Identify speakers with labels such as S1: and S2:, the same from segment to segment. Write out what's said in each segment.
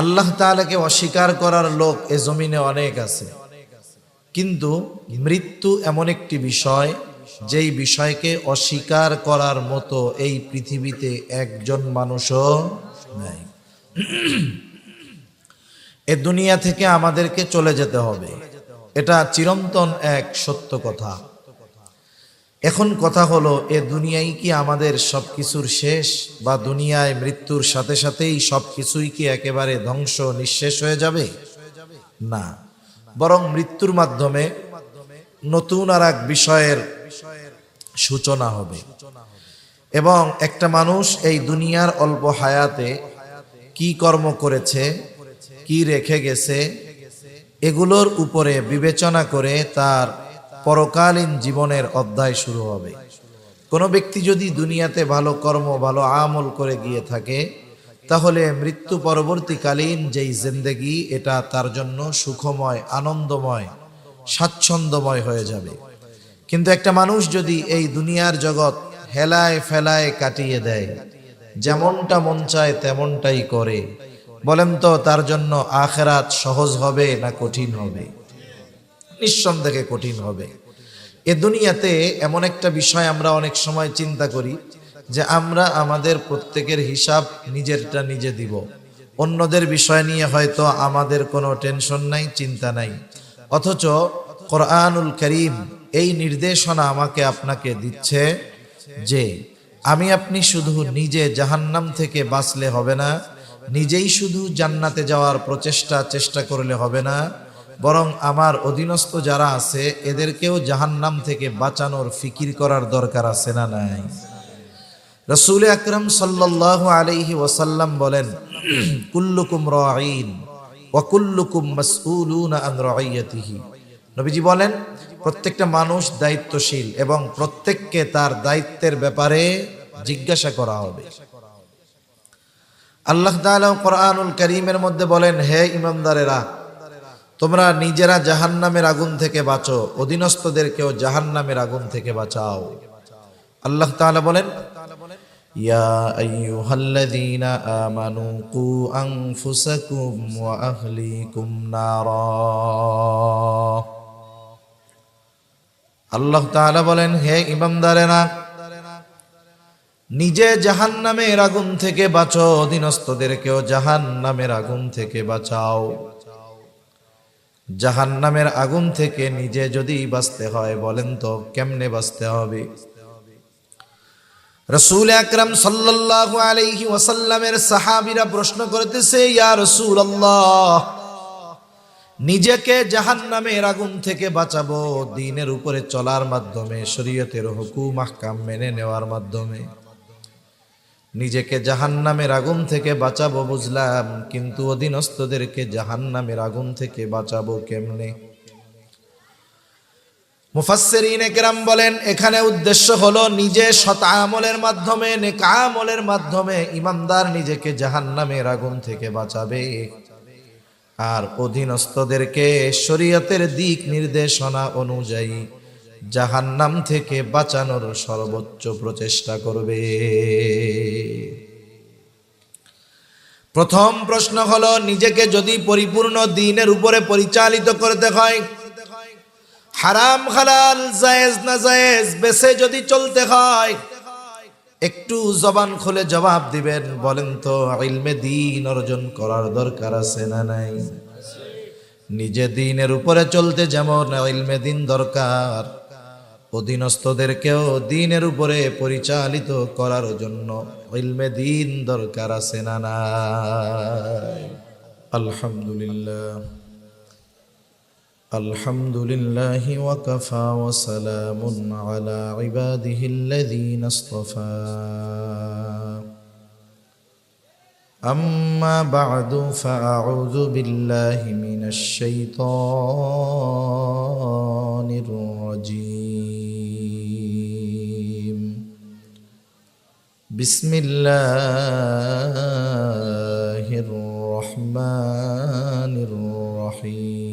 S1: আল্লাহ তাআলাকে অস্বীকার করার লোক এ জমিনে অনেক আছে, কিন্তু মৃত্যু এমন একটি বিষয় যেই বিষয়কে অস্বীকার করার মতো এই পৃথিবীতে একজন মানুষও নাই। এ দুনিয়া থেকে আমাদেরকে চলে যেতে হবে, এটা চিরন্তন এক সত্য কথা। এখন কথা হলো, এ দুনিয়ায় কি আমাদের সবকিছুর শেষ, বা দুনিয়ায় মৃত্যুর সাথে সাথেই সবকিছুই কি একেবারে ধ্বংস নিঃশেষ হয়ে যাবে? না, বরং মৃত্যুর মাধ্যমে নতুন আর এক বিষয়ের সূচনা হবে। এবং একটা মানুষ এই দুনিয়ার অল্প হায়াতে কি কর্ম করেছে, কি রেখে গেছে, এগুলোর উপরে বিবেচনা করে তার পরকালীন জীবনের অধ্যায় শুরু হবে। কোনো ব্যক্তি যদি দুনিয়াতে ভালো কর্ম, ভালো আমল করে গিয়ে থাকে, তাহলে মৃত্যু পরবর্তীকালীন যেই জিন্দেগি, এটা তার জন্য সুখময়, আনন্দময়, স্বাচ্ছন্দ্যময় হয়ে যাবে। কিন্তু একটা মানুষ যদি এই দুনিয়ার জগৎ হেলায় ফেলায় কাটিয়ে দেয়, যেমনটা মন চায় তেমনটাই করে, বলেন তো তার জন্য আখিরাত সহজ হবে না কঠিন হবে? নিঃসন্দেহে কঠিন হবে। এ দুনিয়াতে এমন একটা বিষয় আমরা অনেক সময় চিন্তা করি যে আমরা আমাদের প্রত্যেকের হিসাব নিজেরটা নিজে দিব, অন্যদের বিষয় নিয়ে হয়তো আমাদের কোনো টেনশন নাই, চিন্তা নাই। অথচ কোরআনুল কারীম এই নির্দেশনা আমাকে আপনাকে দিচ্ছে যে আমি আপনি শুধু নিজে জাহান্নাম থেকে বাঁচলে হবে না, নিজেই শুধু জান্নাতে যাওয়ার চেষ্টা করলে হবে না, বরং আমার অধীনস্থ যারা আছে এদেরকেও জাহান্নাম থেকে বাঁচানোর ফিকির করার দরকার আছে না নাই? রাসূল আকরাম সাল্লাল্লাহু আলাইহি ওয়াসাল্লাম বলেন, কুল্লুকুম রাঈন ওয়া কুল্লুকুম মাসউলুনা আন রাইয়াতিহি। নবীজি বলেন, প্রত্যেকটা মানুষ দায়িত্বশীল এবং প্রত্যেককে তার দায়িত্বের ব্যাপারে জিজ্ঞাসা করা হবে। আল্লাহ তাআলা কোরআনুল কারীমের মধ্যে বলেন, হে ঈমানদারেরা, তোমরা নিজেরা জাহান্নামের আগুন থেকে বাঁচো, অধীনস্থদেরকেও জাহান্নামের আগুন থেকে বাঁচাও। আল্লাহ তাআলা বলেন, ইয়া আইয়ুহাল্লাযীনা আমানু কু আনফুসাকুম ওয়া আহলিকুম নারা। আল্লাহ তাআলা বলেন, হে ঈমানদারেরা, নিজে জাহান্নামের আগুন থেকে বাঁচো, অধীনস্থদেরকেও জাহান্নামের আগুন থেকে বাঁচাও। জাহান্নামের আগুন থেকে নিজে যদি বাঁচতে হয়, বলেন তো কেমনে বাঁচতে হবে? রাসূল আকরাম সাল্লাল্লাহু আলাইহি ওয়াসাল্লামের সাহাবীরা প্রশ্ন করতেছে, ইয়া রাসূলুল্লাহ, নিজেকে জাহান্নামের আগুন থেকে বাঁচাবো দ্বীনের উপরে চলার মাধ্যমে, শরীয়তের হুকুম আহকাম মেনে নেওয়ার মাধ্যমে। নিজেকে জাহান্নামের আগুন থেকে বাঁচাবো বুঝলাম, কিন্তু অধীনস্থদেরকে জাহান্নামের আগুন থেকে বাঁচাবো কেমনে? মুফাসসিরিনে কেরাম বলেন, এখানে উদ্দেশ্য হলো নিজে সৎ আমলের মাধ্যমে, নেক আমলের মাধ্যমে ইমানদার নিজেকে জাহান্নামের আগুন থেকে বাঁচাবে, আর অধীনস্থদেরকে শরীয়তের দিক নির্দেশনা অনুযায়ী জাহান্নাম থেকে বাঁচানোর সর্বোচ্চ প্রচেষ্টা করবে। প্রথম প্রশ্ন হলো, নিজেকে যদি পরিপূর্ণ দ্বীনের উপরে পরিচালিত করতে হয়, হারাম হালাল জায়েজ না জায়েজ বেছে যদি চলতে হয়, একটু জবান খুলে জবাব দিবেন, বলেন তো ইলমে দ্বীন অর্জন করার দরকার আছে না নাই? নিজে দ্বীনের উপরে চলতে যেমন ইলমে দ্বীন দরকার, অধীনস্থদেরকেও দ্বীনের উপরে পরিচালিত করার জন্য ইলমে দ্বীন দরকার আছে না নাই? আলহামদুলিল্লাহ, আলহামদুলিল্লাহি ওয়া কাফা ওয়া সালামুন আলা ইবাদিহিল্লাযীনা ইসতাফা। আম্মা বা'দু ফাআউযু বিল্লাহি মিনাশ শাইতানির রাজীম। বিসমিল্লাহির রহমানির রহিম।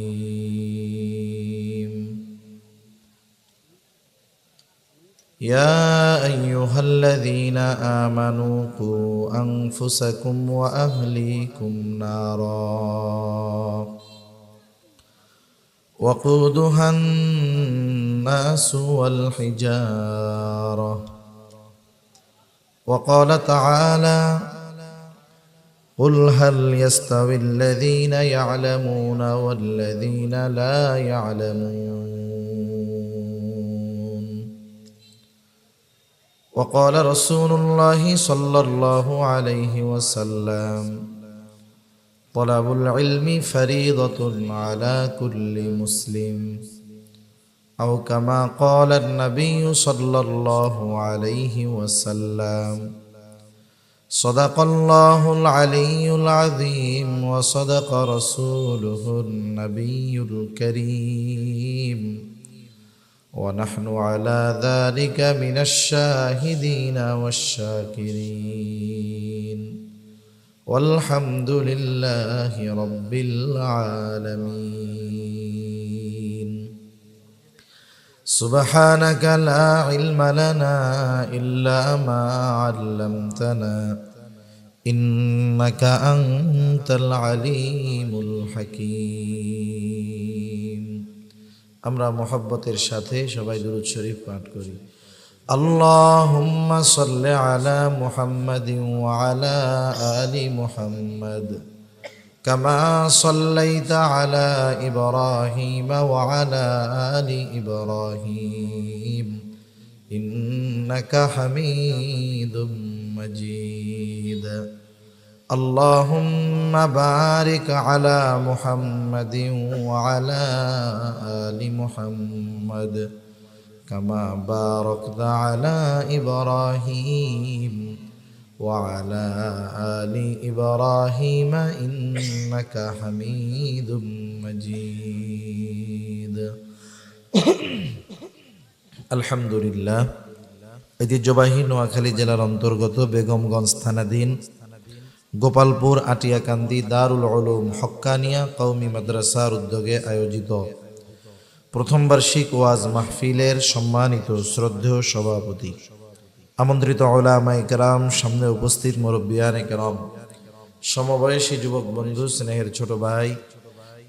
S1: يا أيها الذين آمنوا قوا أنفسكم وأهليكم نارا وقودها الناس والحجارة وقال تعالى قل هل يستوي الذين يعلمون والذين لا يعلمون وقال رسول الله صلى الله عليه وسلم طلب العلم فريضة على كل مسلم أو كما قال النبي صلى الله عليه وسلم صدق الله العلي العظيم وصدق رسوله النبي الكريم ونحن على ذلك من الشاهدين والشاكرين والحمد لله رب العالمين سبحانك لا علم لنا إلا ما علمتنا إنك أنت العليم الحكيم আমরা মোহাব্বতের সাথে সবাই দুরূদ শরীফ পাঠ করি আল্লাহুম্মা সাল্লি আলা মুহাম্মাদিন ওয়া আলা আলি মুহাম্মাদ কামা সাল্লাইতা আলা ইব্রাহিম ওয়া আলা আলি ইব্রাহিম ইন্নাকা হামিদুম মাজিদ اللهم بارك على محمد وعلى آل محمد كما باركت على إبراهيم وعلى آل إبراهيم إنك حميد مجيد الحمد لله ঐতিহ্যবাহী নোয়াখালী জেলার অন্তর্গত বেগমগঞ্জ থানাধীন গোপালপুর আটিয়াকান্দি দারুল উলুম হক্কানিয়া কওমি মাদ্রাসার উদ্যোগে আয়োজিত প্রথম বার্ষিক ওয়াজ মাহফিলের সম্মানিত শ্রদ্ধেয় সভাপতি, আমন্ত্রিত উলামায়ে কেরাম, সামনে উপস্থিত মুরব্বিয়ানে কেরাম, সমবয়সী যুবক বন্ধু, স্নেহের ছোট ভাই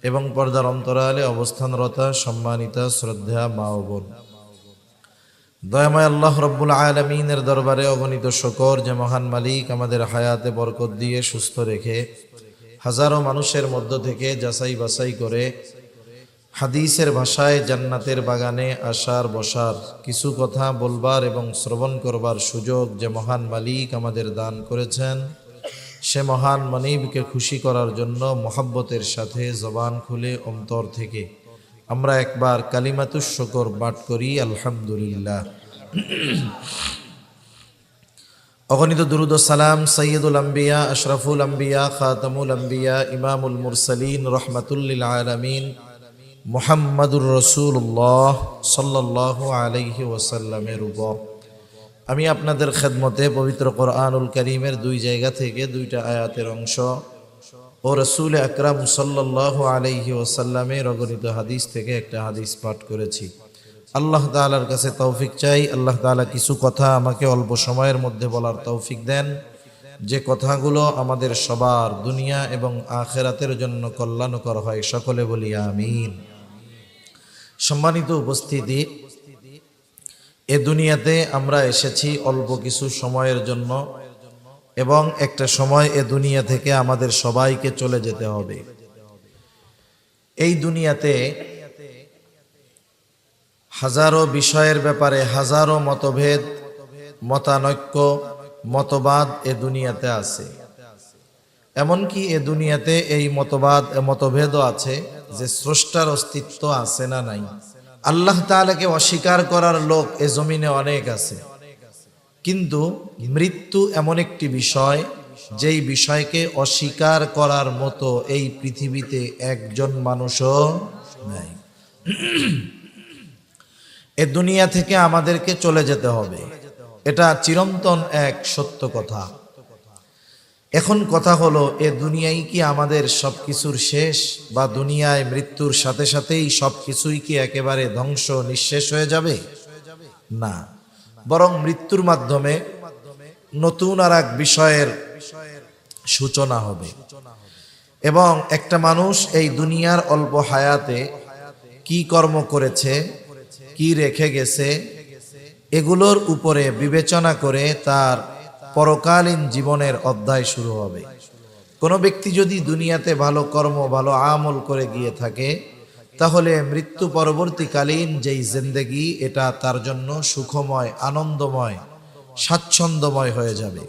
S1: এবং পর্দার অন্তরালে অবস্থানরতা সম্মানিতা শ্রদ্ধা মা ও বোন, দয়াময় আল্লাহ রব্বুল আলামিনের দরবারে অগণিত শুকর যে মহান মালিক আমাদের হায়াতে বরকত দিয়ে সুস্থ রেখে হাজারো মানুষের মধ্য থেকে যাচাই বাছাই করে হাদিসের ভাষায় জান্নাতের বাগানে আসার বসার, কিছু কথা বলবার এবং শ্রবণ করবার সুযোগ যে মহান মালিক আমাদের দান করেছেন, সে মহান মানিবকে খুশি করার জন্য মোহাব্বতের সাথে জবান খুলে অন্তর থেকে আমরা একবার কালিমাতুশ শুকর পাঠ করি আলহামদুলিল্লাহ। অগণিত দুরূদ ও সালাম সাইয়্যিদুল আম্বিয়া, আশরাফুল আম্বিয়া, খাতামুল আম্বিয়া, ইমামুল মুরসালিন, রহমাতুল লিল আলামিন মুহাম্মাদুর রাসূলুল্লাহ সাল্লাল্লাহু আলাইহি ওয়াসাল্লামের উপর আমি আপনাদের খেদমতে পবিত্র কোরআনুল কারীমের দুই জায়গা থেকে দুইটা আয়াতের অংশ ও রাসূল আকরাম সাল্লাল্লাহু আলাইহি ওয়াসাল্লামের অগণিত হাদিস থেকে একটা হাদিস পাঠ করেছি। আল্লাহ তাআলার কাছে তৌফিক চাই, আল্লাহ তাআলা কিছু কথা আমাকে অল্প সময়ের মধ্যে বলার তৌফিক দেন, যে কথাগুলো আমাদের সবার দুনিয়া এবং আখিরাতের জন্য কল্যাণকর হয়। সকলে বলি আমিন। সম্মানিত উপস্থিতি, এ দুনিয়াতে আমরা এসেছি অল্প কিছু সময়ের জন্য এবং একটা সময় এ দুনিয়া থেকে আমাদের সবাইকে চলে যেতে হবে। এই দুনিয়াতে হাজারো বিষয়ের ব্যাপারে হাজারো মতভেদ, মতানৈক্য, মতবাদ এ দুনিয়াতে আছে। এমনকি এ দুনিয়াতে এই মতভেদও আছে যে স্রষ্টার অস্তিত্ব আছে না নাই। আল্লাহ তাআলাকে অস্বীকার করার লোক এ জমিনে অনেক আছে, কিন্তু মৃত্যু এমন একটি বিষয় যেই বিষয়কে অস্বীকার করার মতো এই পৃথিবীতে একজন মানুষও নাই। এ দুনিয়া থেকে আমাদেরকে চলে যেতে হবে, এটা চিরন্তন এক সত্য কথা। এখন কথা হলো, এ দুনিয়ায় কি আমাদের সবকিছুর শেষ, বা দুনিয়ায় মৃত্যুর সাথে সাথেই সবকিছুই কি একেবারে ধ্বংস নিঃশেষ হয়ে যাবে? না, বরং মৃত্যুর মাধ্যমে নতুন আর এক বিষয়ের সূচনা হবে। এবং একটা মানুষ এই দুনিয়ার অল্প হায়াতে কি কর্ম করেছে, কি রেখে গেছে, এগুলোর উপরে বিবেচনা করে তার পরকালীন জীবনের অধ্যায় শুরু হবে। কোনো ব্যক্তি যদি দুনিয়াতে ভালো কর্ম, ভালো আমল করে গিয়ে থাকে, তাহলে মৃত্যু পরবর্তীকালীন যেই জিন্দেগি, এটা তার জন্য সুখময়, আনন্দময়, স্বাচ্ছন্দ্যময় হয়ে যাবে।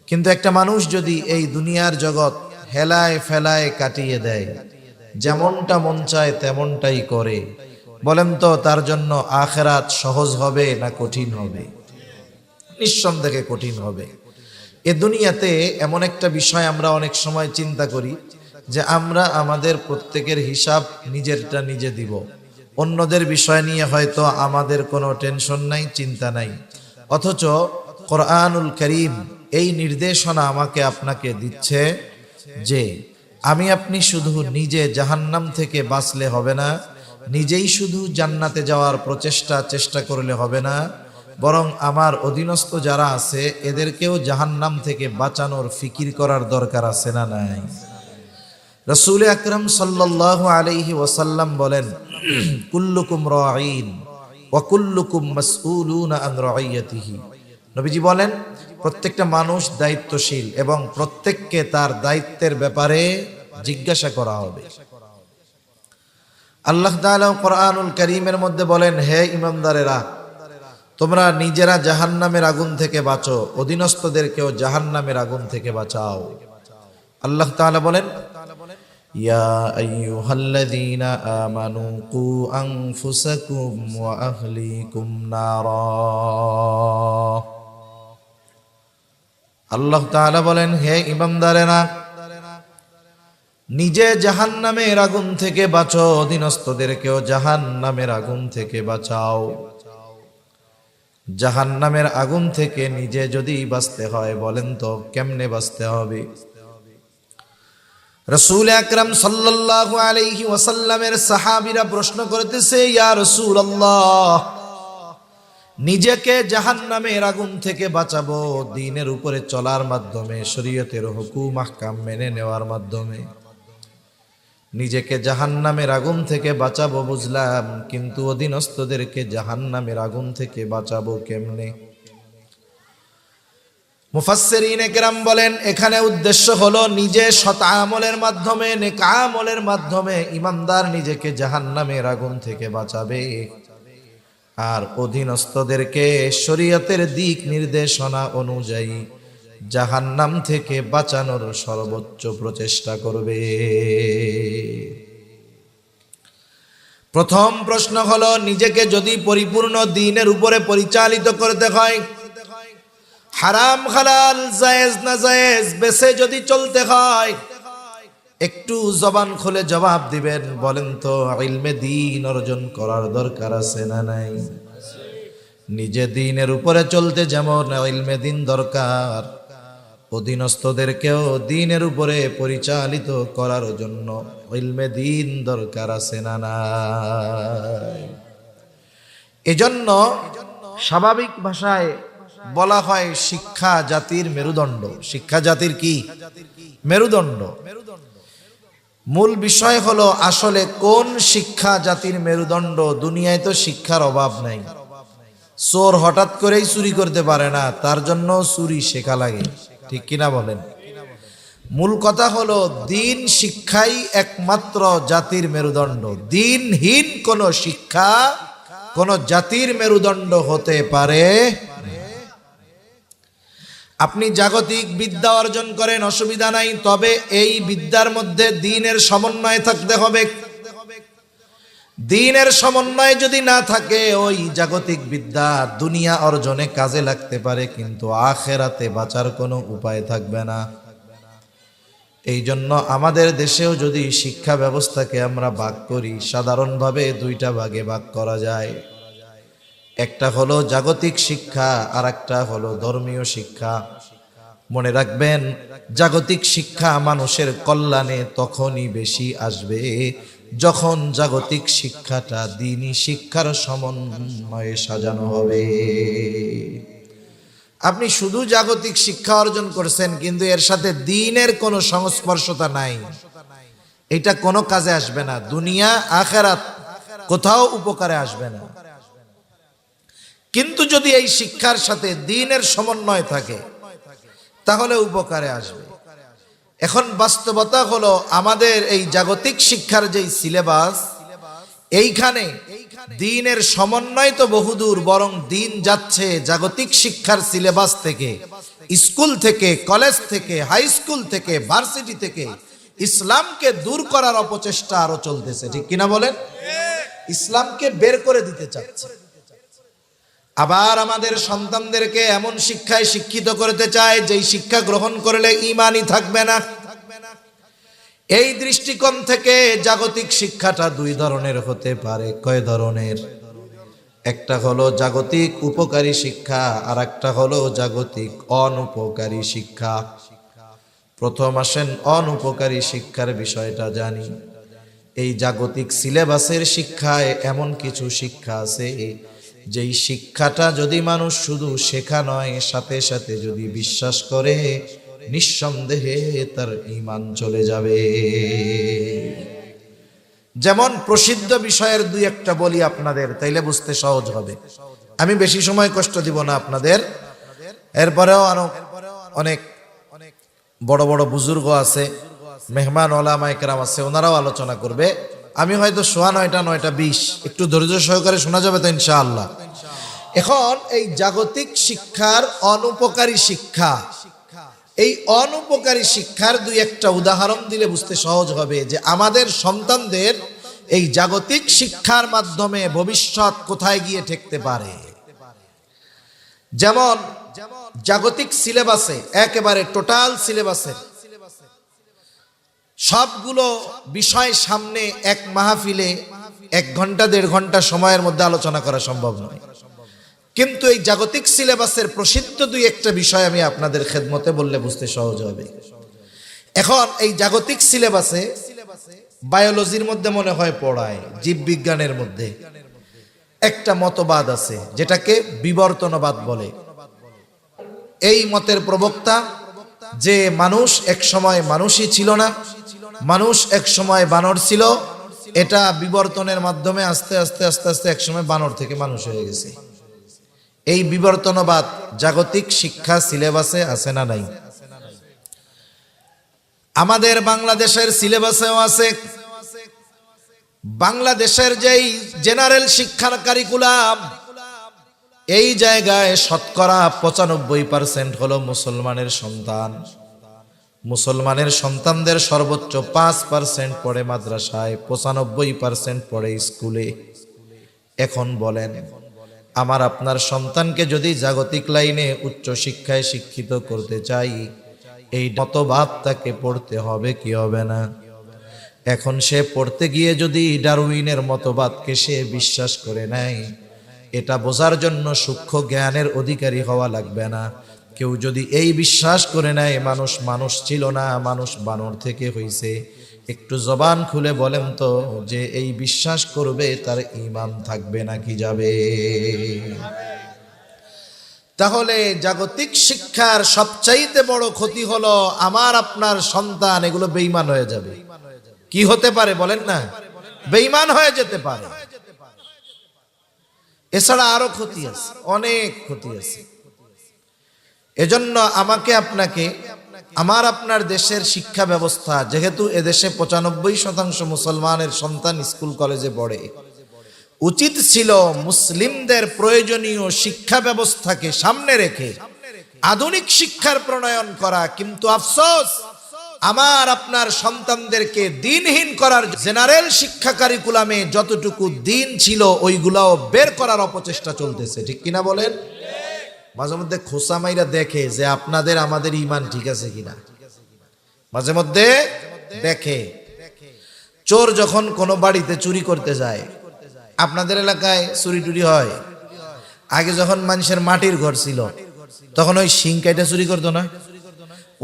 S1: কিন্তু একটা মানুষ যদি এই দুনিয়ার জগৎ হেলায় ফেলায় কাটিয়ে দেয়, যেমনটা মন চায় তেমনটাই করে, বলেন তো তার জন্য আখিরাত সহজ হবে না কঠিন হবে? নিঃসন্দেহে কঠিন হবে। এ দুনিয়াতে এমন একটা বিষয় আমরা অনেক সময় চিন্তা করি যে আমরা আমাদের প্রত্যেকের হিসাব নিজেরটা নিজে দিব, অন্যদের বিষয় নিয়ে হয়তো আমাদের কোনো টেনশন নাই, চিন্তা নাই। অথচ কোরআনুল কারীম এই নির্দেশনা আমাকে আপনাকে দিচ্ছে যে আমি আপনি শুধু নিজে জাহান্নাম থেকে বাঁচলে হবে না, নিজেই শুধু জান্নাতে যাওয়ার চেষ্টা করলে হবে না, বরং আমার অধীনস্থ যারা আছে এদেরকেও জাহান্নাম থেকে বাঁচানোর ফিকির করার দরকার আছে না নাই? রাসূল আকরাম সাল্লাল্লাহু আলাইহি ওয়াসাল্লাম বলেন, কুল্লুকুম রাঈন ওয়া কুল্লুকুম মাসউলুনা আন রাইয়াতিহি। নবীজি বলেন, প্রত্যেকটা মানুষ দায়িত্বশীল এবং প্রত্যেককে তার দায়িত্বের ব্যাপারে জিজ্ঞাসা করা হবে। আল্লাহ তাআলা কোরআনুল কারীমের মধ্যে বলেন, হে ঈমানদারেরা, তোমরা নিজেরা জাহান্নামের আগুন থেকে বাঁচো, অধীনস্থদেরকেও জাহান্নামের আগুন থেকে বাঁচাও। আল্লাহ তাআলা বলেন, ইয়া আইয়ুহাল্লাযীনা আমানু কু আনফুসাকুম ওয়া আহলিকুম নারা। আল্লাহ তাআলা বলেন, হে ঈমানদারেরা, নিজে জাহান্নামের আগুন থেকে বাঁচো, অধীনস্থদেরকেও জাহান্নামের আগুন থেকে বাঁচাও। জাহান্নামের আগুন থেকে নিজে যদি বাঁচতে হয়, বলেন তো কেমনে বাঁচতে হবে? রাসূল আকরাম সাল্লাল্লাহু আলাইহি ওয়াসাল্লামের সাহাবীরা প্রশ্ন করতেছে, ইয়া রাসূলুল্লাহ, নিজেকে জাহান্নামের আগুন থেকে বাঁচাবো দ্বীনের উপরে চলার মাধ্যমে, শরীয়তের হুকুম আহকাম মেনে নেওয়ার মাধ্যমে। নিজেকে জাহান্নামের আগুন থেকে বাঁচাবো বুঝলাম, কিন্তু অধীনস্থদেরকে জাহান্নামের আগুন থেকে বাঁচাবো কেমনে? মুফাসসিরিনে কেরাম বলেন, এখানে উদ্দেশ্য হলো নিজে সৎ আমলের মাধ্যমে, নেক আমলের মাধ্যমে ঈমানদার নিজেকে জাহান্নামের আগুন থেকে বাঁচাবে, আর অধীনস্থদেরকে শরীয়তের দিক নির্দেশনা অনুযায়ী জাহান্নাম থেকে বাঁচানোর সর্বোচ্চ প্রচেষ্টা করবে। প্রথম প্রশ্ন হলো, নিজেকে যদি পরিপূর্ণ দ্বীনের উপরে পরিচালিত করতে হয়, হারাম হালাল জায়েজ না জায়েজ বেছে যদি চলতে হয়, একটু জবান খুলে জবাব দিবেন, বলেন তো ইলমে দ্বীন অর্জন করার দরকার আছে না নাই? নিজে দ্বীনের উপরে চলতে যেমন ইলমে দ্বীন দরকার, অধীনস্থদেরকেও দ্বীনের উপরে পরিচালিত করার জন্য ইলমে দ্বীন দরকার আছে না নাই? এজন্য স্বাভাবিক ভাষায় বলা হয় শিক্ষা জাতির মেরুদণ্ড। শিক্ষা জাতির কি মেরুদণ্ড? মূল বিষয় হলো আসলে কোন শিক্ষা জাতির মেরুদণ্ড। দুনিয়ায় তো শিক্ষার অভাব নাই। চোর হঠাৎ করেই চুরি করতে পারে না, তার জন্য চুরি শেখা লাগে, ঠিক কিনা বলেন? মূল কথা হলো দ্বীন শিক্ষাই একমাত্র জাতির মেরুদণ্ড। দ্বীনহীন কোন শিক্ষা কোন জাতির মেরুদণ্ড হতে পারে। আপনি জাগতিক বিদ্যা অর্জন করেন, অসুবিধা নাই, তবে এই বিদ্যার মধ্যে দ্বীনের সমন্বয় থাকতে হবে। দ্বীনের সমন্বয় যদি না থাকে, ওই জাগতিক বিদ্যা দুনিয়া অর্জনে কাজে লাগতে পারে, কিন্তু আখিরাতে বাঁচার কোনো উপায় থাকবে না। এই জন্য আমাদের দেশেও যদি শিক্ষা ব্যবস্থাকে আমরা ভাগ করি, সাধারণভাবে দুইটা ভাগে ভাগ করা যায়। একটা হলো জাগতিক শিক্ষা, আর একটা হলো ধর্মীয় শিক্ষা। মনে রাখবেন, জাগতিক শিক্ষা মানুষের কল্যাণে তখনই বেশি আসবে যখন জাগতিক শিক্ষাটা দ্বীনি শিক্ষার সমন্বয়ে সাজানো হবে। আপনি শুধু জাগতিক শিক্ষা অর্জন করছেন, কিন্তু এর সাথে দ্বীনের কোনো সংস্পর্শতা নাই, এটা কোনো কাজে আসবে না, দুনিয়া আখিরাত কোথাও উপকারে আসবে না। কিন্তু যদি এই শিক্ষার সাথে দ্বীনের সমন্বয় থাকে তাহলে উপকারে আসবে। এখন বাস্তবতা হলো আমাদের এই জাগতিক শিক্ষার যেই সিলেবাস, এইখানে দ্বীনের সমন্বয় তো বহুদূর, বরং দ্বীন যাচ্ছে জাগতিক শিক্ষার সিলেবাস থেকে, স্কুল থেকে, কলেজ থেকে, হাই স্কুল থেকে, ভার্সিটি থেকে ইসলামকে দূর করার অপচেষ্টা আরো চলতেছে, ঠিক কিনা বলেন? ইসলামকে বের করে দিতে চাচ্ছে। আবার আমাদের সন্তানদেরকে এমন শিক্ষায় শিক্ষিত করতে চায় যেই শিক্ষা গ্রহণ করলে ঈমানই থাকবে না। এই দৃষ্টিকোণ থেকে জাগতিক শিক্ষাটা দুই ধরনের হতে পারে। কয় ধরনের? একটা হলো জাগতিক উপকারী শিক্ষা, আর একটা হলো জাগতিক অনুপকারী শিক্ষা। প্রথম আসেন অনুপকারী শিক্ষার বিষয়টা জানি। এই জাগতিক সিলেবাসের শিক্ষায় এমন কিছু শিক্ষা আছে যেই শিক্ষাটা যদি মানুষ শুধু শেখা নয়, সাথে সাথে যদি বিশ্বাস করে, নিঃসন্দেহে তার ঈমান চলে যাবে। যেমন প্রসিদ্ধ বিষয়ের দুই একটা বলি আপনাদের, তাইলে বুঝতে সহজ হবে। আমি বেশি সময় কষ্ট দিব না আপনাদের। এরপরেও অনেক বড় বড় বুজুর্গ আছে, মেহমান ওলামায়ে কেরাম আছে, ওনারাও আলোচনা করবে। আমি হয়তো 9:30 একটু ধৈর্য সহকারে শোনা যাবে তো ইনশাআল্লাহ। এখন এই জাগতিক শিক্ষার অনুপকারী শিক্ষা, এই অনুপকারী শিক্ষার দুই একটা উদাহরণ দিলে বুঝতে সহজ হবে যে আমাদের সন্তানদের এই জাগতিক শিক্ষার মাধ্যমে ভবিষ্যৎ কোথায় গিয়ে ঠেকতে পারে। যেমন জাগতিক সিলেবাসে, একেবারে টোটাল সিলেবাসের সবগুলো বিষয় সামনে এক মাহফিলে 1 ঘন্টা 1.5 ঘন্টা সময়ের মধ্যে আলোচনা করা সম্ভব নয়। কিন্তু এই জাগতিক সিলেবাসের প্রসিদ্ধ দুই একটা বিষয় আমি আপনাদের খেদমতে বললে বুঝতে সহজ হবে। এখন এই জাগতিক সিলেবাসে বায়োলজির মধ্যে মনে হয় পড়ায়, জীববিজ্ঞানের মধ্যে একটা মতবাদ আছে যেটাকে বিবর্তনবাদ বলে। এই মতের প্রবক্তা যে মানুষ এক সময় মানুষই ছিল না, মানুষ এক সময় বানর ছিল, এটা বিবর্তনের মাধ্যমে আস্তে আস্তে আস্তে আস্তে এক সময় বানর থেকে মানুষ হয়ে গেছে। এই বিবর্তনবাদ জাগতিক শিক্ষা সিলেবাসে আছে না নাই? আমাদের বাংলাদেশের সিলেবাসেও আছে। বাংলাদেশের যেই জেনারেল শিক্ষার কারিকুলাম, এই জায়গায় শতকরা 95% হলো মুসলমানের সন্তান। মুসলমানের সন্তানদের সর্বোচ্চ 5% পড়ে মাদ্রাসায়, 95% পড়ে স্কুলে। এখন বলেন, আমার আপনার সন্তানকে যদি জাগতিক লাইনে উচ্চ শিক্ষায় শিক্ষিত করতে চাই, এই মতবাদ তাকে পড়তে হবে কি হবে না? এখন সে পড়তে গিয়ে যদি ডারউইনের মতবাদকে সে বিশ্বাস করে নেয়, এটা বোঝার জন্য সূক্ষ্ম জ্ঞানের অধিকারী হওয়া লাগবে না। কেউ যদি এই বিশ্বাস করে নেয় মানুষ মানুষ ছিল না, মানুষ বানর থেকে হইছে, একটু জবান খুলে বলেন তো, যে এই বিশ্বাস করবে তার ঈমান থাকবে নাকি যাবে? তাহলে জাগতিক শিক্ষার সবচাইতে বড় ক্ষতি হলো আমার আপনার সন্তান এগুলো বেঈমান হয়ে যাবে। কি হতে পারে বলেন না? বেঈমান হয়ে যেতে পারে। এছাড়া আরো ক্ষতি আছে, অনেক ক্ষতি আছে। এজন্য আমাকে আপনাকে, আমার আপনার দেশের শিক্ষা ব্যবস্থা, যেহেতু এদেশে 95% মুসলমানের সন্তান স্কুল কলেজে পড়ে, উচিত ছিল মুসলিমদের প্রয়োজনীয় শিক্ষা ব্যবস্থাকে সামনে রেখে আধুনিক শিক্ষার প্রণয়ন করা। কিন্তু আফসোস, আমার আপনার সন্তানদেরকে দ্বীনহীন করার জেনারেল শিক্ষা কারিকুলামে যতটুকু দ্বীন ছিল ওইগুলাও বের করার অপচেষ্টা চলতেছে, ঠিক কিনা বলেন? মাঝে মধ্যে খোসা মাইরা দেখে যে আপনাদের আমাদের ঈমান ঠিক আছে কিনা। মাঝে মধ্যে দেখে চোর যখন কোনো বাড়িতে চুরি করতে যায়, আপনাদের এলাকায় চুরি টুরি হয়, আগে যখন মানুষের মাটির ঘর ছিল তখন ওই শিং কাইটা চুরি করতো না,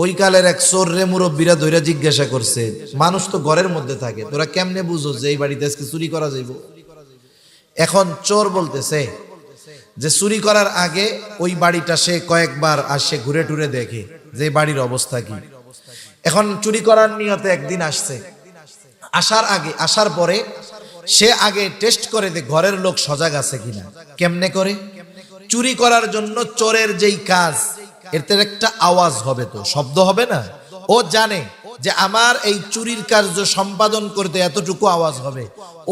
S1: ওই কালের এক চোররে মুরব্বীরা ধইরা জিজ্ঞাসা করছে, মানুষ তো ঘরের মধ্যে থাকে, তোরা কেমনে বুঝো যে এই বাড়িতে আজকে চুরি করা যাইব? এখন চোর বলতেছে যে চুরি করার আগে ওই বাড়িটা সে কয়েকবার আসে ঘুরে টুরে দেখে যে বাড়ির অবস্থা কি। এখন চুরি করার নিয়তে একদিন আসছে, আসার পরে সে আগে টেস্ট করে যে ঘরের লোক সজাগ আছে কিনা। কেমনে করে? চুরি করার জন্য চোরের যেই কাজ, এর একটা আওয়াজ হবে, তো শব্দ হবে না। ও জানে যে আমার এই চুরির কার্য সম্পাদন করতে এতটুকু আওয়াজ হবে,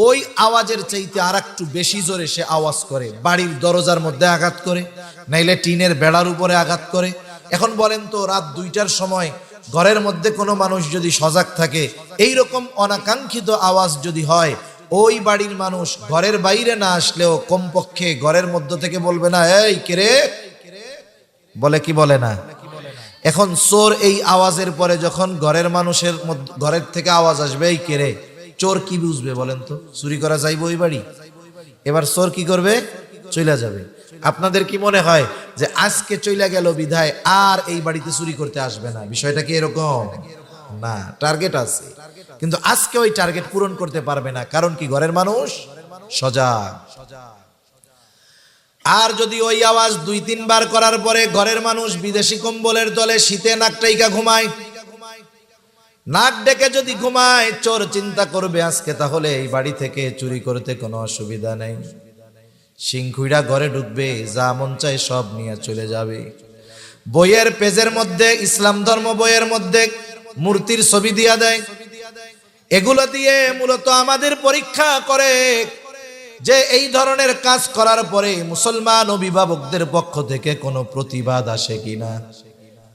S1: ওই আওয়াজের চাইতে আর একটু বেশি জোরে সে আওয়াজ করে, বাড়ির দরজার মধ্যে আঘাত করে, নাইলে টিনের বেড়ার উপরে আঘাত করে। এখন বলেন তো, রাত 2টার সময় ঘরের মধ্যে কোনো মানুষ যদি সজাগ থাকে, এই রকম অনাকাঙ্ক্ষিত আওয়াজ যদি হয়, ওই বাড়ির মানুষ ঘরের বাইরে না আসলেও কমপক্ষে ঘরের মধ্য থেকে বলবে না, এই কে রে? বলে কি বলে না? এখন চোর এই আওয়াজের পরে যখন ঘরের মানুষের ঘরের থেকে আওয়াজ আসবে, এই কে রে, চোর কি বুঝবে বলেন তো? চুরি করা যাইব ওই বাড়ি? এবার চোর কি করবে? চলে যাবে। আপনাদের কি মনে হয় যে আজকে চলে গেল বিধায় আর এই বাড়িতে চুরি করতে আসবে না? বিষয়টা কি এরকম না, টার্গেট আছে, কিন্তু আজকে ওই টার্গেট পূরণ করতে পারবে না। কারণ কি? ঘরের মানুষ সজাগ। আর যদি ওই আওয়াজ 2-3 বার করার পরে ঘরের মানুষ বিদেশি কম্বলের তলে শীতে নাকটাইকা ঘুমায়, নাক ডেকে যদি ঘুমায়, চোর চিন্তা করবে আজকে তাহলে এই বাড়ি থেকে চুরি করতে কোনো অসুবিধা নেই। সিংখুইরা ঘরে ঢুকবে, যা মন চায় সব নিয়ে চলে যাবে। বইয়ের পেজের মধ্যে, ইসলাম ধর্ম বইয়ের মধ্যে মূর্তির ছবি দিয়া দেয়। এগুলো দিয়ে মূলত আমাদের পরীক্ষা করে যে এই ধরনের কাজ করার পরে মুসলমান অভিভাবকদের পক্ষ থেকে কোনো প্রতিবাদ আসে কিনা।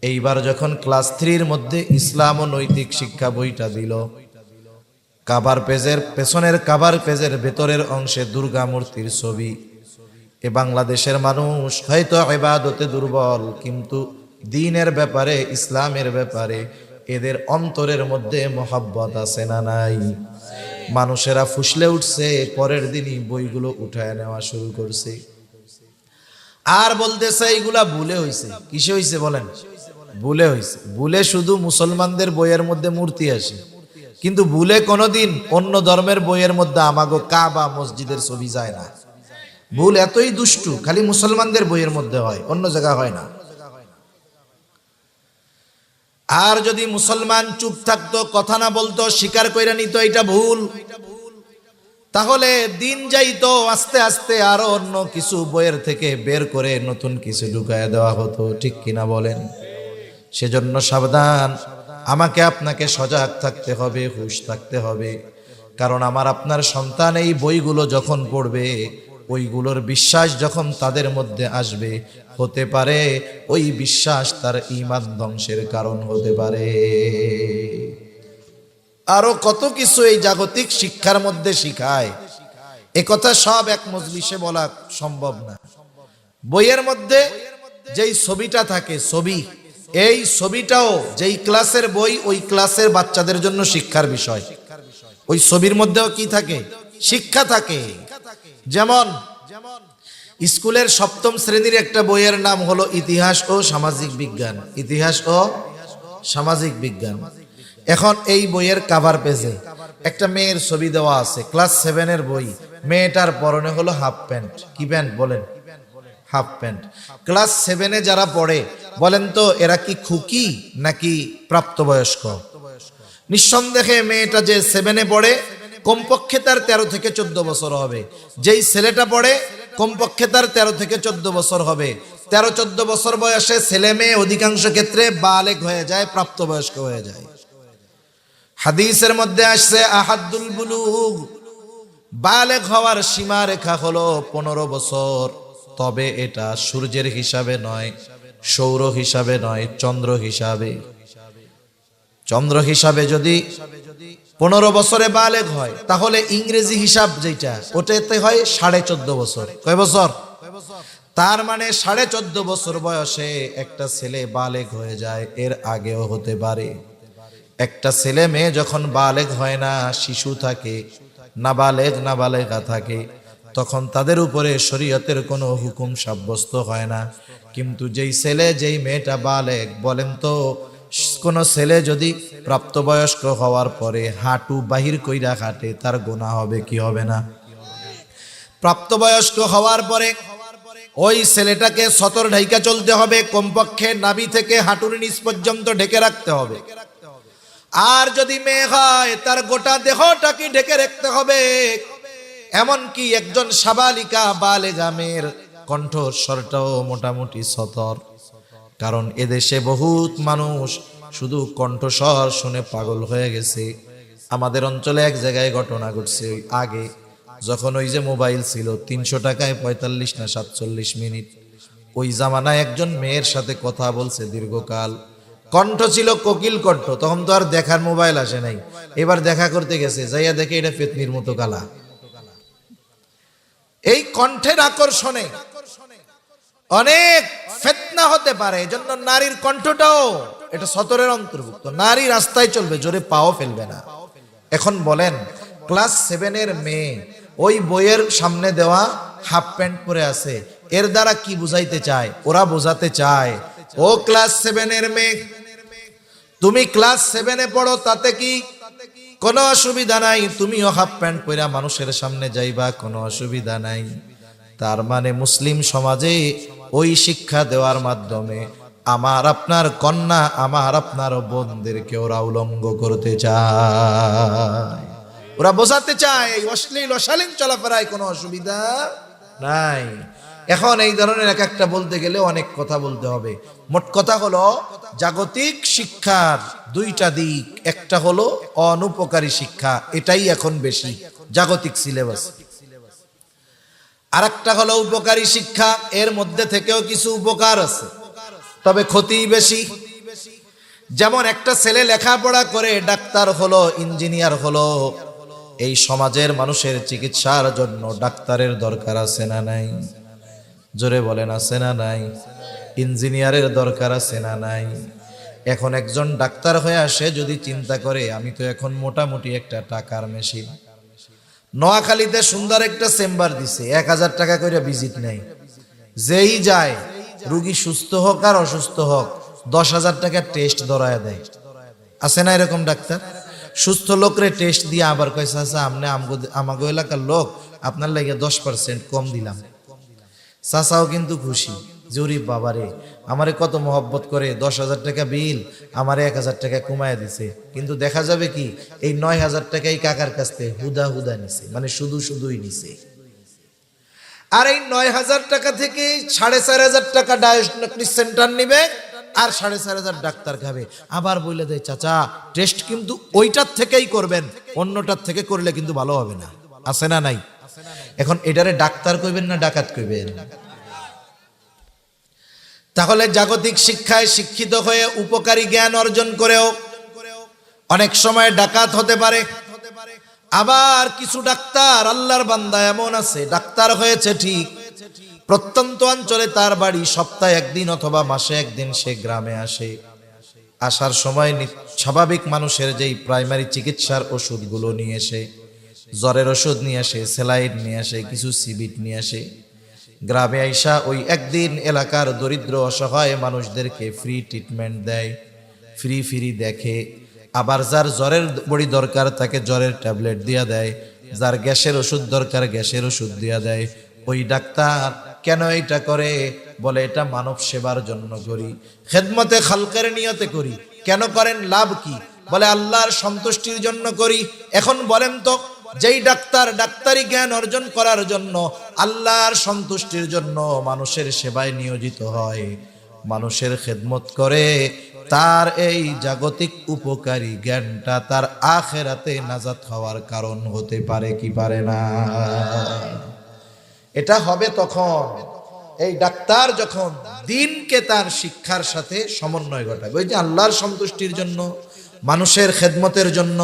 S1: এইবার যখন ক্লাস 3-র মধ্যে ইসলাম ও নৈতিক শিক্ষা বইটা দিল, কাবার পেজের পেছনের কাবার পেজের ভেতরের অংশে দুর্গা মূর্তির ছবি। এ বাংলাদেশের মানুষ হয়তো ইবাদতে দুর্বল, কিন্তু দ্বীনের ব্যাপারে, ইসলামের ব্যাপারে এদের অন্তরের মধ্যে মহব্বত আছে না নাই? মানুষেরা ফুসলে উঠছে, পরের দিনই বইগুলো উঠায় নেওয়া শুরু করছে। আর বলতেছে এইগুলা ভুলে হইছে। কিসে হইছে বলেন? ভুলে হইছে। ভুলে শুধু মুসলমানদের বইয়ের মধ্যে মূর্তি আসে, কিন্তু ভুলে কোনোদিন অন্য ধর্মের বইয়ের মধ্যে আমাগো কাবা মসজিদের ছবি যায় না। ভুল এতই দুষ্টু, খালি মুসলমানদের বইয়ের মধ্যে হয়, অন্য জায়গা হয় না। আর যদি মুসলমান চুপ থাকতো, কথা না বলতো, স্বীকার কইরা নিত এটা ভুল, তাহলে দিন যাইতো আস্তে আস্তে আরো অন্য কিছু বইয়ের থেকে বের করে নতুন কিছু ঢুকায় দেওয়া হতো। ঠিক কিনা বলেন? সেজন্য সাবধান, আমাকে আপনাকে সজাগ থাকতে হবে, হুঁশ থাকতে হবে। কারণ আমার আপনার সন্তান এই বইগুলো যখন পড়বে, ওইগুলোর বিশ্বাস যখন তাদের মধ্যে আসবে, হতে পারে ওই বিশ্বাস তার ঈমান ধ্বংসের কারণ হতে পারে। আরো কত কিছু এই জাগতিক শিক্ষার মধ্যে শিখায়, এ কথা সব এক মজলিসে বলা সম্ভব না। বইয়ের মধ্যে যেই ছবিটা থাকে, ছবি, এই ছবিটাও যেই ক্লাসের বই, ওই ক্লাসের বাচ্চাদের জন্য শিক্ষার বিষয়। ওই ছবির মধ্যেও কি থাকে? শিক্ষা থাকে। যেমন স্কুলের 7ম শ্রেণীর একটা বইয়ের নাম হলো ইতিহাস ও সামাজিক বিজ্ঞান। ইতিহাস ও সামাজিক বিজ্ঞান। এখন এই বইয়ের কাভার পেজে একটা মেয়ের ছবি দেওয়া আছে, ক্লাস 7-এর বই। মেয়েটার পরনে হলো হাফ প্যান্ট। কি প্যান্ট বলেন? Half pant. ক্লাস 7-এ যারা পড়ে, বলেন তো এরা কি খুকি নাকি প্রাপ্তবয়স্ক? নিঃসন্দেহে মেয়েটা যে 7-এ পড়ে, কমপক্ষে তার 13 থেকে 14 বছর হবে। যেই ছেলেটা পড়ে, কমপক্ষে তার 13 থেকে 14 বছর হবে। 13-14 বছর বয়সে ছেলে মেয়ে অধিকাংশ ক্ষেত্রে বালেগ হয়ে যায়, প্রাপ্তবয়স্ক হয়ে যায়। হাদিসের মধ্যে আসছে আহাদুল বুলুগ, বালেগ হওয়ার সীমা রেখা হলো 15 বছর। তবে এটা সূর্যের হিসাবে নয়, সৌর হিসাবে নয়, চন্দ্র হিসাবে। চন্দ্র হিসাবে যদি 15 বছরে বালেগ হয়, তাহলে ইংরেজি হিসাব যেটা, ওটাতে হয় 14.5 বছর। কয় বছর? তার মানে 14.5 বছর বয়সে একটা ছেলে বালেগ হয়ে যায়, এর আগেও হতে পারে। একটা ছেলে মেয়ে যখন বালেগ হয় না, শিশু থাকে, নাবালেগা থাকে, তখন তাদের উপরে শরীয়তের কোনো হুকুম সাব্যস্ত হয় না। কিন্তু যেই ছেলে যেই মেয়েটা বালেগ, বলেন তো কোন ছেলে যদি প্রাপ্তবয়স্ক হওয়ার পরে হাঁটু বাহির কইরা হাঁটে, তার গুনাহ হবে কি হবে না? প্রাপ্তবয়স্ক হওয়ার পরে ওই ছেলেটাকে সতর ঢাইকা চলতে হবে, কমপক্ষে নাভি থেকে হাঁটুর নিচ পর্যন্ত ঢেকে রাখতে হবে। আর যদি মেয়ে হয়, তার গোটা দেহটাকে ঢেকে রাখতে হবে। এমনকি একজন সাবালিকা বালেগা মেয়ের কণ্ঠস্বরটাও মোটামুটি সতর। কারণ এদেশে বহুত মানুষ শুধু কণ্ঠস্বর শুনে পাগল হয়ে গেছে। আমাদের অঞ্চলে এক জায়গায় ঘটনা ঘটছে, ওই আগে যখন ওই যে মোবাইল ছিল 300 টাকায় 45 না 47 মিনিট, ওই জামানায় একজন মেয়ের সাথে কথা বলছে দীর্ঘকাল, কণ্ঠ ছিল কোকিল কণ্ঠ। তখন তো আর দেখার মোবাইল আসে নাই, এবার দেখা করতে গেছে, যাইয়া দেখে এটা পেতনির মতো কালা। এই কণ্ঠের আকর্ষণে অনেক ফিতনা হতে পারে। এজন্য নারীর কণ্ঠটাও এটা সতরের অন্তর্ভুক্ত। নারী রাস্তায় চলবে, জোরে পাও ফেলবে না। এখন বলেন, ক্লাস 7 এর মেয়ে ওই বইয়ের সামনে দেওয়া হাফ প্যান্ট পরে আছে, এর দ্বারা কি বুঝাইতে চায়? ওরা বোঝাতে চায়, ও ক্লাস 7 এর মেয়ে, তুমি ক্লাস 7 এ পড়ো, তাতে কি কোনো অসুবিধা নাই, তুমিও হাফ প্যান্ট পরে মানুষের সামনে যাইবা, কোনো অসুবিধা নাই। তার মানে মুসলিম সমাজে ওই শিক্ষা দেওয়ার মাধ্যমে আমার আপনার কন্যা, আমার আপনার বোনদেরকে ওরা উলঙ্গ করতে চায়, ওরা বোঝাতে চায় এই অশ্লীল অশালীন চলাফেরায় কোনো অসুবিধা নাই। এখন এই ধরনের এক একটা বলতে গেলে অনেক কথা বলতে হবে। মোট কথা হলো, জাগতিক শিক্ষার দুইটা দিক, একটা হলো অনুপকারী শিক্ষা, এটাই এখন বেশি জাগতিক সিলেবাস, আর একটা হলো উপকারী শিক্ষা। এর মধ্যে থেকেও কিছু উপকার আছে, তবে ক্ষতি বেশি। যেমন একটা ছেলে লেখাপড়া করে ডাক্তার হলো, ইঞ্জিনিয়ার হলো, এই সমাজের মানুষের চিকিৎসার জন্য ডাক্তারের দরকার আছে না নাই? জোরে বলেন, আছে না নাই? ইঞ্জিনিয়ারের দরকার আছে না নাই? এখন একজন ডাক্তার হয়ে আসে যদি চিন্তা করে, আমি তো এখন মোটামুটি একটা টাকার মেশিন, নোয়াখালীতে সুন্দর একটা চেম্বার দিছে, 1000 টাকা করে ভিজিট নেই, যেই যায় রুগী সুস্থ হোক আর অসুস্থ হোক 10,000 টাকা টেস্ট ধরায় দেয়। আছে না এরকম ডাক্তার? সুস্থ লোকরে টেস্ট দিয়ে আবার কয়, চাচা আপনি আমাগো এলাকার লোক, আপনার লাগে 10% কম দিলাম। চাচাও কিন্তু খুশি, জরি বাবারে আমারে কত মহব্বত করে, 10,000 টাকা বিল আমারে 1000 টাকা কমায় দিছে। কিন্তু দেখা যাবে কি, এই 9,000 টাকাই কাকার কাছ থেকে হুদা হুদা নিছে, মানে শুধুই নিছে। আর এই 9,000 টাকা থেকে 4,500 টাকা ডায়াগনস্টিক সেন্টার নিবে, আর 4,500 ডাক্তার খাবে। আবার বলে দেয়, চাচা টেস্ট কিন্তু ওইটার থেকেই করবেন, অন্যটার থেকে করলে কিন্তু ভালো হবে না। আছে না নাই? এখন এটারে ডাক্তার কইবেন না ডাকাত কইবেন? তাহলে জাগতিক শিক্ষায় শিক্ষিত হয়ে উপকারী জ্ঞান অর্জন করেও অনেক সময় ডাকাত হতে পারে। আবার কিছু ডাক্তার, আল্লাহর বান্দা এমন আছে, ডাক্তার হয়েছে ঠিক, প্রত্যন্ত অঞ্চলে তার বাড়ি, সপ্তাহে একদিন অথবা মাসে একদিন সে গ্রামে আসে। আসার সময় স্বাভাবিক মানুষের যেই প্রাইমারি চিকিৎসার ওষুধগুলো নিয়ে আসে, জ্বরের ওষুধ নিয়ে আসে, স্যালাইন নিয়ে আসে, কিছু সিবিট নিয়ে আসে। গ্রামে আইসা ওই একদিন এলাকার দরিদ্র অসহায় মানুষদেরকে ফ্রি ট্রিটমেন্ট দেয়, ফ্রি দেখে। আবার যার জ্বরের বড়ি দরকার তাকে জ্বরের ট্যাবলেট দিয়া দেয়, যার গ্যাসের ওষুধ দরকার গ্যাসের ওষুধ দিয়া দেয়। ওই ডাক্তার কেন এটা করে? বলে এটা মানব সেবার জন্য করি, খেদমতে খালকের নিয়তে করি। কেন করেন? লাভ কি? বলে আল্লাহর সন্তুষ্টির জন্য করি। এখন বলেন তো, যেই ডাক্তার ডাক্তারি জ্ঞান অর্জন করার জন্য, আল্লাহর সন্তুষ্টির জন্য মানুষের সেবায় নিয়োজিত হয়, মানুষের খেদমত করে, তার এই জাগতিক উপকারী জ্ঞানটা তার আখিরাতে নাজাত হওয়ার কারণ হতে পারে কি পারে না? এটা হবে তখন এই ডাক্তার যখন দিনকে তার শিক্ষার সাথে সমন্বয় ঘটাবে। ওই যে আল্লাহর সন্তুষ্টির জন্য, মানুষের খেদমতের জন্য,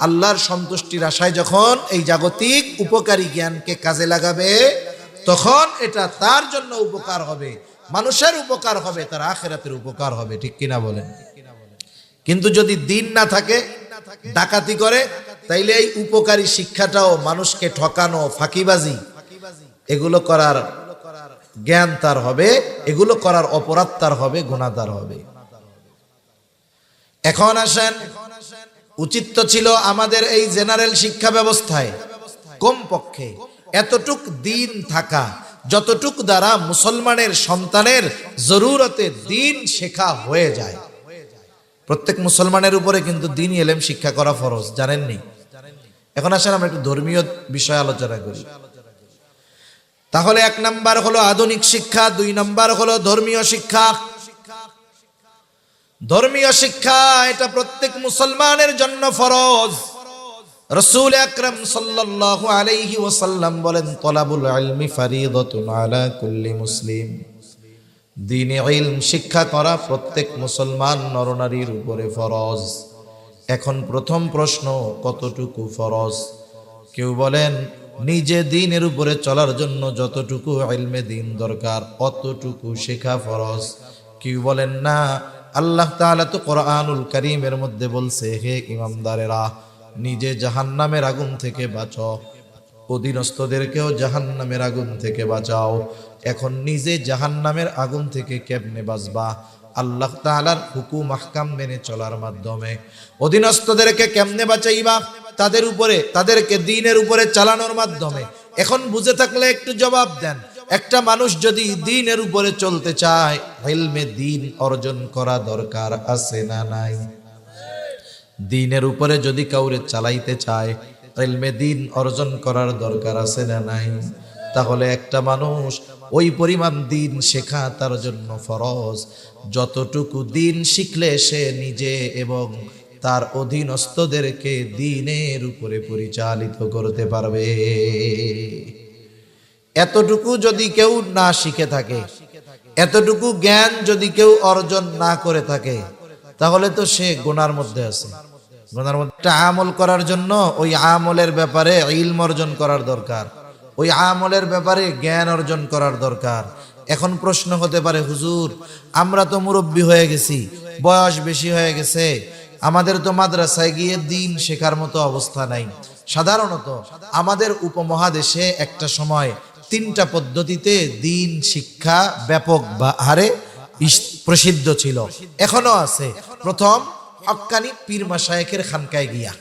S1: আল্লাহর সন্তুষ্টির আশায় যখন এই জাগতিক উপকারী জ্ঞানকে কাজে লাগাবে, তখন এটা তার জন্য উপকার হবে, মানুষের উপকার হবে, তার আখিরাতের উপকার হবে। ঠিক কিনা বলেন? কিন্তু যদি দিন না থাকে, ডাকাতি করে, তাইলে এই উপকারী শিক্ষাটাও মানুষকে ঠকানো, ফাঁকিবাজি, এগুলো করার জ্ঞান তার হবে, এগুলো করার অপরাধ তার হবে, গুনাহগার হবে। এখন আসেন, উচিত তো ছিল আমাদের এই জেনারেল শিক্ষা ব্যবস্থায় কমপক্ষে এতটুক দিন থাকা, যতটুক দ্বারা মুসলমানের সন্তানের জরুরতে দিন শেখা হয়ে যায়। প্রত্যেক মুসলমানের উপরে কিন্তু দ্বীনি ইলম শিক্ষা করা ফরজ, জানেননি? এখন আসেন আমরা একটু ধর্মীয় বিষয় আলোচনা করি। তাহলে 1 নাম্বার হলো আধুনিক শিক্ষা, 2 নাম্বার হলো ধর্মীয় শিক্ষা। ধর্মীয় শিক্ষা এটা প্রত্যেক মুসলমানের জন্য ফরজ। রাসূল আকরাম সাল্লাল্লাহু আলাইহি ওয়াসাল্লাম বলেন, তলাবুল ইলমি ফারিদাতুন আলা কুল্লি মুসলিম। দ্বীনি ইলম শিক্ষা করা প্রত্যেক মুসলমান নরনারীর উপরে ফরজ। এখন প্রথম প্রশ্ন, কতটুকু ফরজ? কেউ বলেন নিজে দ্বীনের উপরে চলার জন্য যতটুকু ইলমে দ্বীন দরকার অতটুকু শেখা ফরজ। কেউ বলেন না, আল্লাহ তাআলা তো কোরআনুল কারীমের মধ্যে বলছে, হে ইমামদারেরা নিজে জাহান্নামের আগুন থেকে বাঁচো, অধীনস্থদেরকেও জাহান্নামের আগুন থেকে বাঁচাও। এখন নিজে জাহান্নামের আগুন থেকে কেমনে বাঁচবা? আল্লাহ তাআলার হুকুম আহকাম মেনে চলার মাধ্যমে। অধীনস্থদেরকে কেমনে বাঁচাইবা? তাদের উপরে, তাদেরকে দ্বীনের উপরে চালানোর মাধ্যমে। এখন বুঝে থাকলে একটু জবাব দেন, একটা মানুষ যদি দ্বীনের উপরে চলতে চায়, ইলমে দ্বীন অর্জন করা দরকার আছে না নাই? দ্বীনের উপরে যদি কাউরে চালাইতে চায়, ইলমে দ্বীন অর্জন করার দরকার আছে না নাই? তাহলে একটা মানুষ ওই পরিমাণ দ্বীন শেখা তার জন্য ফরজ, যতটুকু দ্বীন শিখলে সে নিজে এবং তার অধীনস্থদেরকে দ্বীনের উপরে পরিচালিত করতে পারবে। এতটুকু যদি কেউ না শিখে থাকে, এতটুকু জ্ঞান যদি কেউ অর্জন না করে থাকে, তাহলে তো সে গুনার মধ্যে আছে। গুনার মধ্যে একটা আমল করার জন্য ওই আমলের ব্যাপারে ইলম অর্জন করার দরকার, ওই আমলের ব্যাপারে জ্ঞান অর্জন করার দরকার। এখন প্রশ্ন হতে পারে, হুজুর আমরা তো মুরব্বী হয়ে গেছি, বয়স বেশি হয়ে গেছে, আমাদের তো মাদ্রাসায় গিয়ে দ্বীন শেখার মতো অবস্থা নাই। সাধারণত আমাদের উপমহাদেশে একটা সময় 3টা পদ্ধতিতে দ্বীন শিক্ষা ব্যাপক হারে প্রসিদ্ধ ছিল, এখনো আছে। প্রথম, হক্কানি পীর মাশায়েখের খানকায় গিয়া।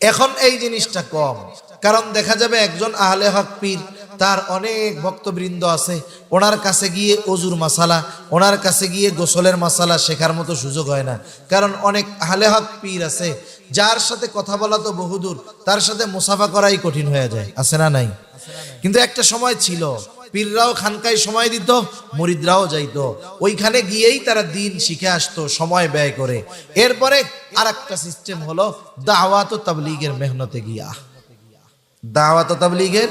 S1: এখন এই জিনিসটা কম, কারণ দেখা যাবে একজন আহলে হক পীর, তার অনেক ভক্তবৃন্দ আছে, ওনার কাছে গিয়ে অজুর মাসালা, ওনার কাছে গিয়ে গোসলের মাসালা শেখার মতো সুযোগ হয় না। কারণ অনেক আহলে হক পীর আছে যার সাথে কথা বলা তো বহুদূর, তার সাথে মুসাফা করাই কঠিন হয়ে যায়, আছে না নাই? কিন্তু একটা সময় ছিল পীররাও খানকায় সময় দিত, মুরিদরাও যাইতো, ওইখানে গিয়েই তারা দ্বীন শিখে আসতো সময় ব্যয় করে। এরপরে আরেকটা সিস্টেম হলো দাওয়াত ও তাবলীগের মেহনতে গিয়া, দাওয়াত ও তাবলীগের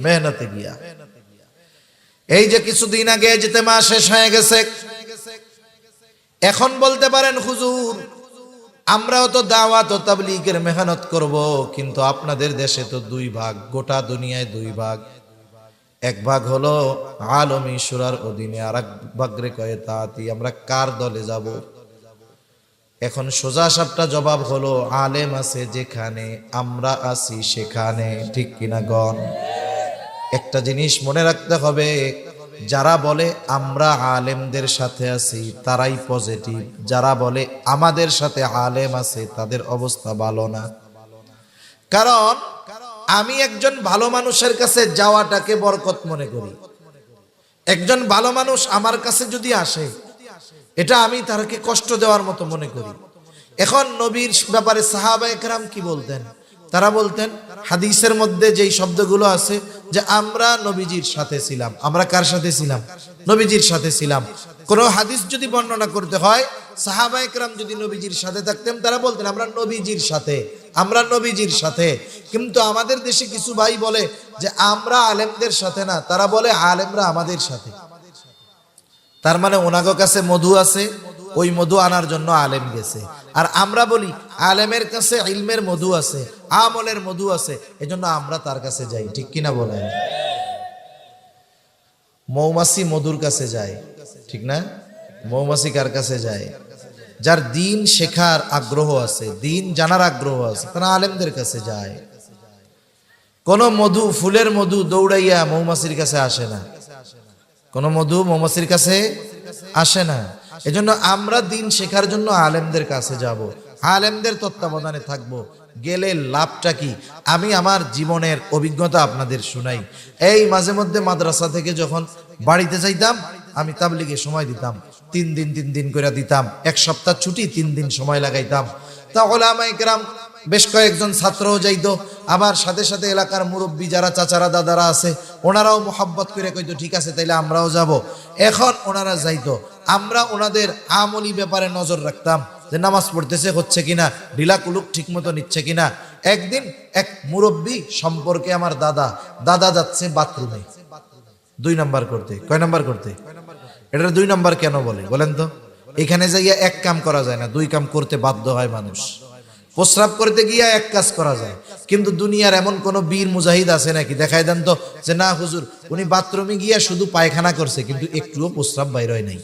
S1: মেহনতে গিয়া। এই যে কিছুদিন আগে ইজতেমা শেষ হয়ে গেছে, এখন বলতে পারেন হুজুর আমরাও তো দাওয়াত ও তাবলীগের মেহনত করব, কিন্তু আপনাদের দেশে তো 2 ভাগ, গোটা দুনিয়ায় 2 ভাগ। এক ভাগ হলো আলমী শুরার অধীনে, আর এক ভাগ রে কয়ে তাতি, আমরা কার দলে যাব? এখন সোজা সাপটা জবাব হলো, আলেম আছে যেখানে আমরা আছি সেখানে, ঠিক কিনা গণ? একটা জিনিস মনে রাখতে হবে, যারা বলে আমরা আলেমদের সাথে আছি তারাই পজিটিভ, যারা বলে আমাদের সাথে আলেম আছে তাদের অবস্থা ভালো না। কারণ আমি একজন ভালো মানুষের কাছে যাওয়াটাকে বরকত মনে করি। একজন ভালো মানুষ আমার কাছে যদি আসে, এটা আমি তাকে কষ্ট দেওয়ার মতো মনে করি। এখন নবীর ব্যাপারে সাহাবায়ে কেরাম কি বলতেন? তারা বলতেন, হাদিসের মধ্যে যেই শব্দগুলো আছে যে আমরা নবীজির সাথে ছিলাম, আমরা কার সাথে ছিলাম? নবীজির সাথে ছিলাম। কোন হাদিস যদি বর্ণনা করতে হয়, সাহাবায়ে কেরাম যদি নবীজির সাথে থাকতেন, তারা বলতেন আমরা নবীজির সাথে, আমরা নবীজির সাথে। কিন্তু আমাদের দেশে কিছু ভাই বলে যে আমরা আলেমদের সাথে না, তারা বলে আলেমরা আমাদের সাথে। তার মানে ওনাগো কাছে মধু আছে, ওই মধু আনার জন্য আলেম গেছে। আর আমরা বলি আলেমের কাছে ইলমের মধু আছে, আমলের মধু আছে, এজন্য আমরা তার কাছে যাই, ঠিক কিনা বলেন? মৌমাছি মধুর কাছে যায়, ঠিক না? মৌমাছি কার কাছে যায়? যার দ্বীন শেখার আগ্রহ আছে, দ্বীন জানার আগ্রহ আছে, তারা আলেমদের কাছে যায়। কোন মধু, ফুলের মধু দৌড়াইয়া মৌমাছির কাছে আসে না, কোন মধু মৌমাছির কাছে আসে না। এজন্য আমরা দিন শেখার জন্য আলেমদের কাছে যাব, আলেমদের তত্ত্বাবধানে থাকব। গেলে লাভটা কি? আমি আমার জীবনের অভিজ্ঞতা আপনাদের শুনাই। এই মাঝে মধ্যে মাদ্রাসা থেকে যখন বাড়িতে যাইতাম, আমি তাবলিগে সময় দিতাম, 3 দিন করে দিতাম। 1 সপ্তাহ ছুটি, 3 দিন সময় লাগাইতাম। তা ওলামায়ে কেরাম বেশ কয়েকজন ছাত্রও যাইতো, আবার সাথে সাথে এলাকার মুরব্বী যারা চাচারা দাদারা আছে ওনারাও মোহাব্বত করে কইতো ঠিক আছে তাইলে আমরাও যাব। এখন ওনারা যাইতো, আমরা ওনাদের আমলি ব্যাপারে নজর রাখতাম যে নামাজ পড়তেছে হচ্ছে কিনা, ঢিলা কুলুক ঠিক মতো নিচ্ছে কিনা। একদিন এক মুরব্বী সম্পর্কে আমার দাদা যাচ্ছে বাথরুমে 2 নাম্বার করতে। কয় নাম্বার করতে? এটা 2 নাম্বার কেন বলে বলেন তো? এখানে যাইয়া 1 কাম করা যায় না, 2 কাম করতে বাধ্য হয় মানুষ। প্রস্রাব করতে গিয়া 1 কাজ করা যায়, কিন্তু দুনিয়ার এমন কোন বীর মুজাহিদ আছে নাকি? দেখাই দেন তো যে না হুজুর উনি বাথরুমে গিয়া শুধু পায়খানা করছে কিন্তু একটুও প্রস্রাব বাইর হয় নাই।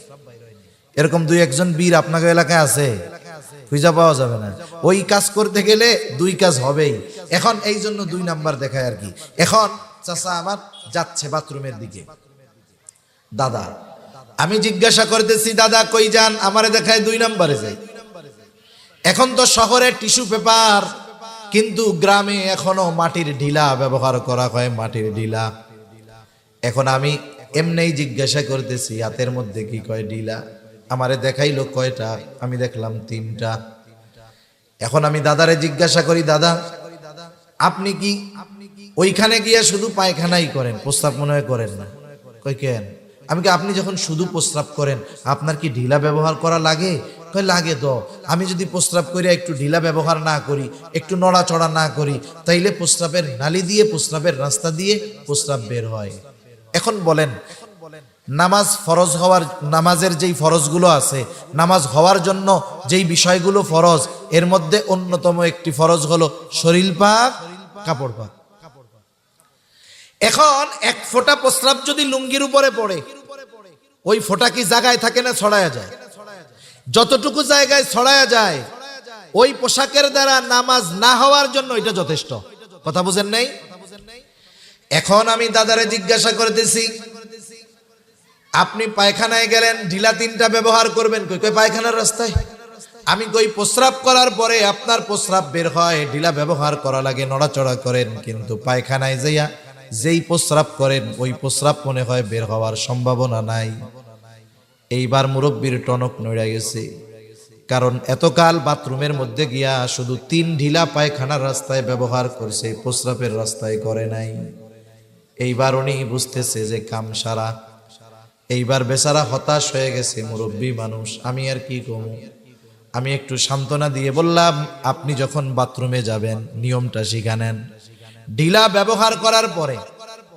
S1: এরকম 2-1 জন বীর আপনাদের এলাকায় আছে? খুঁজে পাওয়া যাবে না। ওই কাজ করতে গেলে 2 কাজ হবেই। এখন এই জন্য 2 নাম্বার দেখায় আর কি। এখন চাচা আমার যাচ্ছে বাথরুমের দিকে, দাদা আমি জিজ্ঞাসা করতেছি দাদা কই যান? আমারে দেখায় 2 নাম্বারে যাই। এখন তো শহরে টিস্যু পেপার, কিন্তু গ্রামে এখনো মাটির ঢিলা ব্যবহার করা হয়, মাটির ঢিলা। এখন আমি এমনিই জিজ্ঞাসা করতেছি হাতের মধ্যে কি কয় ঢিলা? আমারে দেখাইলো কয়টা? আমি দেখলাম 3টা। এখন আমি দাদারে জিজ্ঞাসা করি দাদা আপনি কি ওইখানে গিয়ে শুধু পায়খানাই করেন, প্রস্রাব মনে হয় করেন না? কই কেন? আমি কি আপনি যখন শুধু প্রস্রাব করেন আপনার কি ঢিলা ব্যবহার করা লাগে? কই লাগে তো। আমি যদি প্রস্রাব করে একটু ঢিলা ব্যবহার না করি, একটু নড়াচড়া না করি, তাইলে প্রস্রাবের নালী দিয়ে, প্রস্রাবের রাস্তা দিয়ে প্রস্রাব বের হয়। এখন বলেন নামাজ ফরজ হওয়ার, নামাজের যেই ফরজগুলো আছে, নামাজ হওয়ার জন্য যেই বিষয়গুলো ফরজ, এর মধ্যে অন্যতম একটি ফরজ হলো শরীর পাক, কাপড় পাক। এখন 1 ফোঁটা প্রস্রাব যদি লুঙ্গির উপরে পড়ে, ওই ফোঁটা কি জায়গায় থাকে না ছড়ায়া যায়? যতটুকু জায়গায় ছড়ায়া যায় ওই পোশাকের দ্বারা নামাজ না হওয়ার জন্য এটা যথেষ্ট। কথা বুঝেন নাই? এখন আমি দাদারে জিজ্ঞাসা করতেছি আপনি পায়খানায় গেলেন, ঢিলা 3টা ব্যবহার করবেন, কই কই পায়খানার রাস্তায়। আমি কই প্রস্রাব করার পরে আপনার প্রস্রাব বের হয়, ঢিলা ব্যবহার করা লাগে, নড়াচড়া করেন, কিন্তু পায়খানায় যাইয়া যেই প্রস্রাব করেন ওই প্রস্রাব মনে হয় বের হওয়ার সম্ভাবনা নাই। এইবার মুরব্বীর টনক নড়া গেছে, কারণ এতকাল বাথরুমের মধ্যে গিয়া শুধু 3 ঢিলা পায়খানার রাস্তায় ব্যবহার করছে, প্রস্রাবের রাস্তায় করে নাই। এইবার উনি বুঝতেছে যে কাম সারা। এইবার বেচারা হতাশ হয়ে গেছে, মুরব্বী মানুষ, আমি আর কি কমু। আমি একটু সান্ত্বনা দিয়ে বললাম আপনি যখন বাথরুমে যাবেন নিয়মটা শিখা নেন। ঢিলা ব্যবহার করার পরে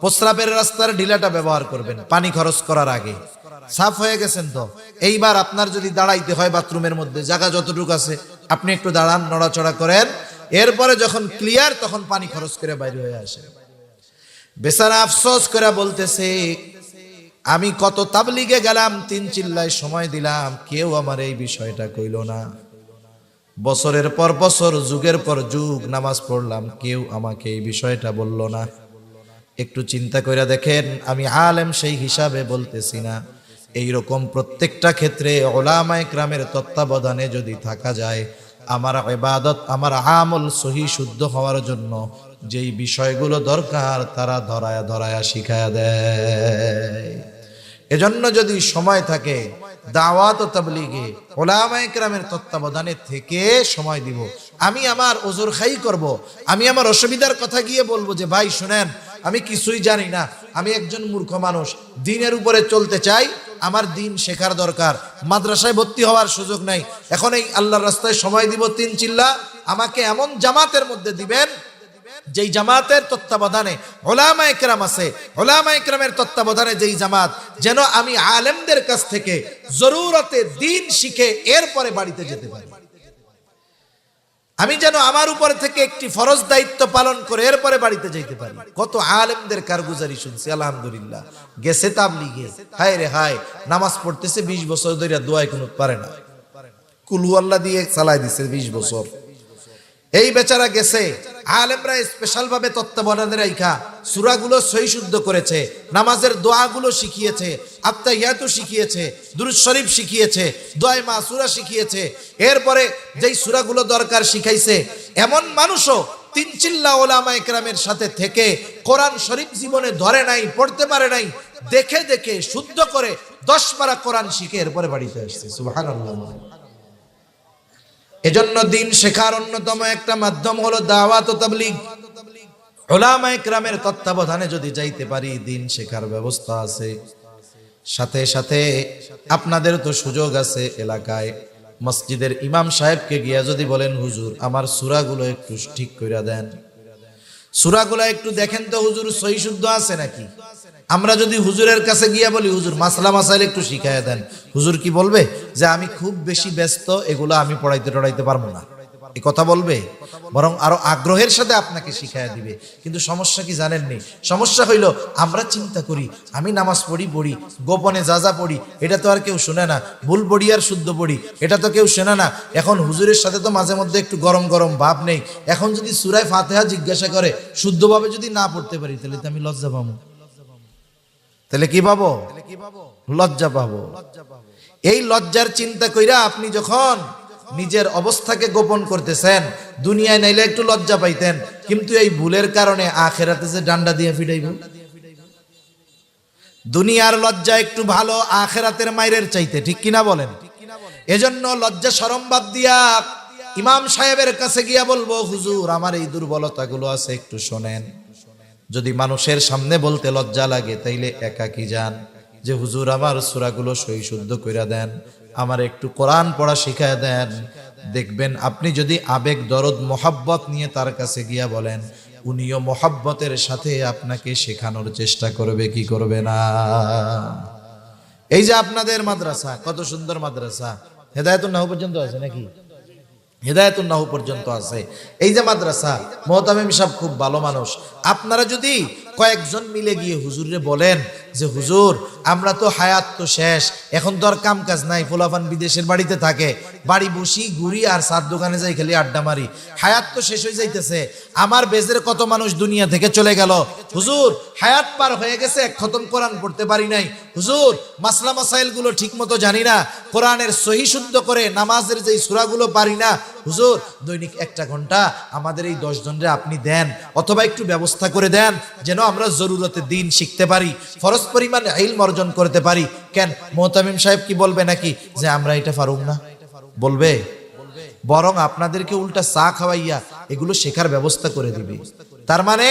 S1: প্রস্রাবের রাস্তার ঢিলাটা ব্যবহার করবেন পানি খরচ করার আগে। সাফ হয়ে গেছেন তো? এইবার আপনার যদি দাঁড়াইতে হয় বাথরুমের মধ্যে, জায়গা যতটুকু আছে আপনি একটু দাঁড়ান, নড়াচড়া করেন, এরপরে যখন ক্লিয়ার তখন পানি খরচ করে বাইরে হয়ে আসেন। বেচারা আফসোস করে বলতেছে আমি কত তাবলিগে গেলাম, 3 চিল্লায় সময় দিলাম, কেউ আমার এই বিষয়টা কইল না। বছরের পর বছর, যুগের পর যুগ নামাজ পড়লাম, কেউ আমাকে এই বিষয়টা বলল না। একটু চিন্তা করে দেখেন, আমি আলেম সেই হিসাবে বলতেছি না, এইরকম প্রত্যেকটা ক্ষেত্রে উলামায়ে কেরামের তত্ত্বাবধানে যদি থাকা যায়, আমার ইবাদত, আমার আমল সহি শুদ্ধ হওয়ার জন্য যেই বিষয়গুলো দরকার তারা ধরায়া ধরায়া শিখায়া দেয়। এজন্য যদি সময় থাকে দাওয়াত ও তাবলীগে উলামায়ে কেরামের তত্ত্বাবধানে থেকে সময় দিব। আমি আমার ওজর খাই করব, আমি আমার অসুবিধার কথা গিয়ে বলবো যে ভাই শুনেন আমি কিছুই জানি না, আমি একজন মূর্খ মানুষ, দ্বীনের উপরে চলতে চাই, আমার দ্বীন শেখার দরকার, মাদ্রাসায় ভর্তি হওয়ার সুযোগ নাই, এখন এই আল্লাহর রাস্তায় সময় দিব 3 চিল্লা, আমাকে এমন জামাতের মধ্যে দিবেন যেই জামাতের তত্ত্বাবধানে উলামায়ে কেরাম আছে, উলামায়ে কেরামের তত্ত্বাবধানে যেই জামাত, যেন আমি আলেমদের কাছ থেকে জরুরতে দ্বীন শিখে এরপরে বাড়িতে যেতে পারি। আমি যেন আমার উপরে থেকে একটি ফরজ দায়িত্ব পালন করে এরপরে বাড়িতে যাইতে পারি। কত আলেমদের কারগুজারি শুনছি, আলহামদুলিল্লাহ। গেছে তাবলীগে, হায় রে হায়, নামাজ পড়তেছে 20 বছর ধরে, দোয়া কুনুত পারে না, কুল হু আল্লাহ দিয়ে চালাই দিছে 20 বছর। এই বেচারা গেছে আলেমরা স্পেশাল ভাবে তত্ত্বাবধানে রাখা সূরাগুলো সহি শুদ্ধ করেছে, নামাজের দোয়াগুলো শিখিয়েছে, আত্তাহিয়াতু শিখিয়েছে, দুরূদ শরীফ শিখিয়েছে, দোয়া মাসুরা শিখিয়েছে। এরপরে যেই সূরাগুলো দরকার শিখাইছে, এমন মানুষও তিন চিল্লা ওলামায়ে কেরামের সাথে থেকে কোরআন শরীফ জীবনে ধরে নাই, পড়তে পারে নাই, দেখে দেখে শুদ্ধ করে 10 পারা কোরআন শিখে এরপরে বাড়িতে আসছে। সুবহানাল্লাহ। এজন্য দিন শেখার অন্যতম একটা মাধ্যম হলো দাওয়াত ও তাবলীগ। উলামায়ে কেরামের তত্ত্বাবধানে যদি যাইতে পারি, দিন শেখার ব্যবস্থা আছে। সাথে সাথে আপনাদের তো সুযোগ আছে, এলাকায় মসজিদের ইমাম সাহেবকে গিয়া যদি বলেন, হুজুর আমার সূরাগুলো একটু ঠিক কইরা দেন, সূরাগুলো একটু দেখেন তো হুজুর সহি শুদ্ধ আছে নাকি। আমরা যদি হুজুরের কাছে গিয়া বলি, হুজুর মাসলা মাসাইল একটু শিখাইয়া দেন, হুজুর কি বলবে? যে আমি খুব বেশি ব্যস্ত, এগুলো আমি পড়াইতে পারবো না, এই কথা বলবে। বরং আরো আগ্রহের সাথে আপনাকে শিখাইয়া দিবে। কিন্তু সমস্যা কি জানেননি? সমস্যা হইল আমরা চিন্তা করি আমি নামাজ পড়ি গোপনে যা পড়ি এটা তো আর কেউ শুনে না, ভুল পড়ি আর শুদ্ধ পড়ি এটা তো কেউ শোনে না। এখন হুজুরের সাথে তো মাঝে মধ্যে একটু গরম গরম ভাব নেই। এখন যদি সূরা ফাতিহা জিজ্ঞাসা করে, শুদ্ধভাবে যদি না পড়তে পারি, তাহলে তো আমি লজ্জা পাবো। তাহলে কি পাবো? লজ্জা পাবো। এই লজ্জার চিন্তা কইরা আপনি যখন নিজের অবস্থাকে গোপন করতেছেন, দুনিয়ায় নাইলে একটু লজ্জা পাইতেন, কিন্তু এই ভুলের কারণে আখিরাতে যে ডান্ডা দিয়ে ফিরাইব। দুনিয়ার লজ্জা একটু ভালো আখিরাতের মাইরের চাইতে, ঠিক কিনা বলেন? এজন্য লজ্জা শরম বাদ দিয়া ইমাম সাহেবের কাছে গিয়া বলবো, হুজুর আমার এই দুর্বলতাগুলো আছে, একটু শোনেন। যদি মানুষের সামনে বলতে লজ্জা লাগে, তাইলে একাকী যান, যে হুজুর আমার সূরাগুলো সহি শুদ্ধ কইরা দেন, আমার একটু কোরআন পড়া শিখায় দেন। দেখবেন আপনি যদি আবেগ দরদ মোহাব্বত নিয়ে তার কাছে গিয়া বলেন, উনিও মোহাব্বতের সাথে আপনাকে শেখানোর চেষ্টা করবে, কি করবে না? এই যে আপনাদের মাদ্রাসা, কত সুন্দর মাদ্রাসা, হেদায়েতুন নাহু পর্যন্ত আছে নাকি? হেদায়েতুন নাহু পর্যন্ত আছে। এই যে মাদ্রাসা, মুহতামিম সাহেব খুব ভালো মানুষ। আপনারা যদি কয়েকজন মিলে গিয়ে হুজুরে বলেন যে হুজুর আমরা তো হায়াত তো শেষ, এখন তো আর কাম কাজ নাই, পোলাপান বিদেশের বাড়িতে থাকে, বাড়ি বসি ঘুরি আর সাত দোকানে যাই খালি আড্ডা মারি, হায়াত তো শেষ হয়ে যাইতেছে, আমার বেজের কত মানুষ দুনিয়া থেকে চলে গেল, হুজুর হায়াত পার হয়ে গেছে, এক খতম কোরআন পড়তে পারি নাই, হুজুর মাসলা মাসাইল গুলো ঠিক মতো জানি না, কোরআনের সহি শুদ্ধ করে নামাজের যেই সূরাগুলো পারি না, হুজুর দৈনিক 1 ঘন্টা আমাদের এই 10 জনরে আপনি দেন, অথবা একটু ব্যবস্থা করে দেন যেন আমরা জরুরতে দিন শিখতে পারি, ফরজ পরিমাণ ইলম অর্জন করতে পারি। কেন মুহতামিম সাহেব কি বলবে নাকি যে আমরা এটা পারুম না? বলবে? বরং আপনাদেরকে উল্টা চা খাওয়াইয়া এগুলো শেখার ব্যবস্থা করে দিবে। তার মানে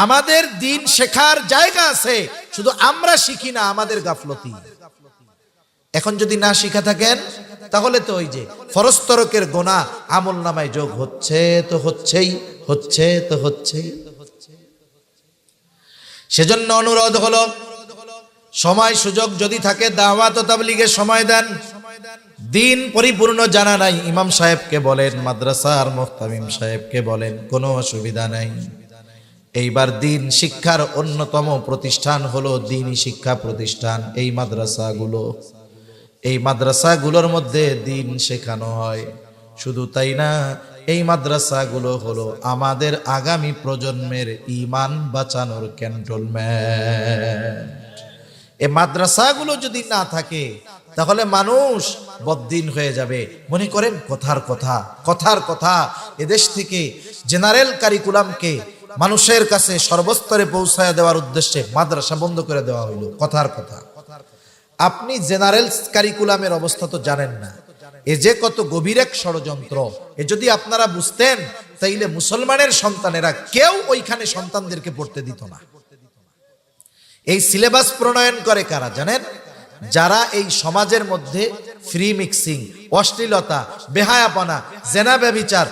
S1: আমাদের দিন শেখার জায়গা আছে, শুধু আমরা শিখি না, আমাদের গাফলতি। এখন যদি না শিখা থাকেন, তাহলে তো ওই যে ফরজ তরকের গোনা আমল নামায় যোগ হচ্ছে তো হচ্ছেই। সেজন্য অনুরোধ হলো, সময় সুযোগ যদি থাকে দাওয়াত ও তাবলীগে সময় দেন। দিন পরিপূর্ণ জানা নাই, ইমাম সাহেবকে বলেন, মাদ্রাসার মুহতামিম সাহেবকে বলেন, কোনো অসুবিধা নাই। এইবার দিন শিক্ষার অন্যতম প্রতিষ্ঠান হলো দ্বীনি শিক্ষা প্রতিষ্ঠান। এই মাদ্রাসাগুলোর মধ্যে দিন শেখানো হয়। শুধু তাই না, এই মাদ্রাসাগুলো হলো আমাদের আগামী প্রজন্মের ঈমান বাঁচানোর ক্যান্টনমেন্ট। এই মাদ্রাসাগুলো যদি না থাকে, তাহলে মানুষ বদ্দিন হয়ে যাবে। মনে করেন কথার কথা এদেশ থেকে জেনারেল কারিকুলামকে মানুষের কাছে সর্বস্তরে পৌঁছায় দেওয়ার উদ্দেশ্যে মাদ্রাসা বন্ধ করে দেওয়া হইল। কথার কথা। আপনি জেনারেল কারিকুলামের অবস্থা তো জানেন না, এ যে কত গভীর এক ষড়যন্ত্র। এ যদি আপনারা বুঝতেন, তাইলে মুসলমানের সন্তানেরা কেউ ওইখানে সন্তানদেরকে পড়তে দিত না। এই সিলেবাস প্রণয়ন করে কারা জানেন? যারা এই সমাজের মধ্যে ফ্রি মিক্সিং, অশ্লীলতা, বেহায়াপনা, জেনা ব্যভিচার